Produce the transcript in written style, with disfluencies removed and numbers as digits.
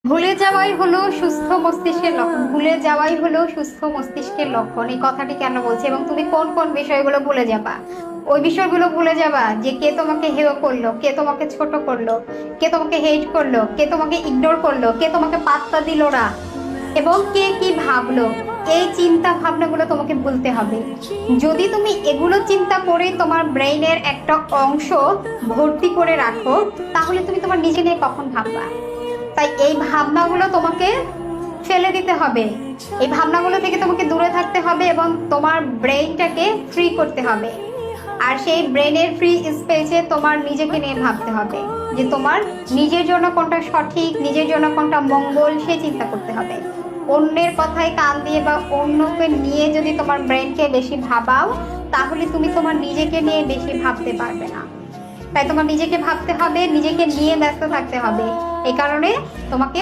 ভুলে যাওয়াই হলো সুস্থ মস্তিষ্কের লক্ষণ। ভুলে যাওয়াই হলো সুস্থ মস্তিষ্কের লক্ষণ। এই কথাটি কেন বলছি এবং তুমি কোন কোন বিষয়গুলো ভুলে যাবা? ওই বিষয়গুলো ভুলে যাবা যে কে তোমাকে হেয় করলো, কে তোমাকে ছোট করলো, কে তোমাকে হেট করলো, কে তোমাকে ইগনোর করলো, কে তোমাকে পাত্তা দিল না, এবং কে কি ভাবলো। এই চিন্তা ভাবনাগুলো তোমাকে ভুলতে হবে। যদি তুমি এগুলো চিন্তা করে তোমার ব্রেইনের একটা অংশ ভর্তি করে রাখো, তাহলে তুমি তোমার নিজে নিয়ে কখন ভাববা? তাই এই ভাবনাগুলো তোমাকে ফেলে দিতে হবে। এই ভাবনাগুলো থেকে তোমাকে দূরে থাকতে হবে এবং তোমার ব্রেইনটাকে ফ্রি করতে হবে। আর সেই ব্রেনের ফ্রি স্পেসে তোমার নিজেকে নিয়ে ভাবতে হবে যে তোমার নিজের জন্য কোনটা সঠিক, নিজের জন্য কোনটা মঙ্গল, সে চিন্তা করতে হবে। অন্যের কথায় কান দিয়ে বা অন্যকে নিয়ে যদি তোমার ব্রেনকে বেশি ভাবাও, তাহলে তুমি তোমার নিজেকে নিয়ে বেশি ভাবতে পারবে না। তাই তোমার নিজেকে ভাবতে হবে, নিজেকে নিয়ে ব্যস্ত থাকতে হবে। এই কারণে তোমাকে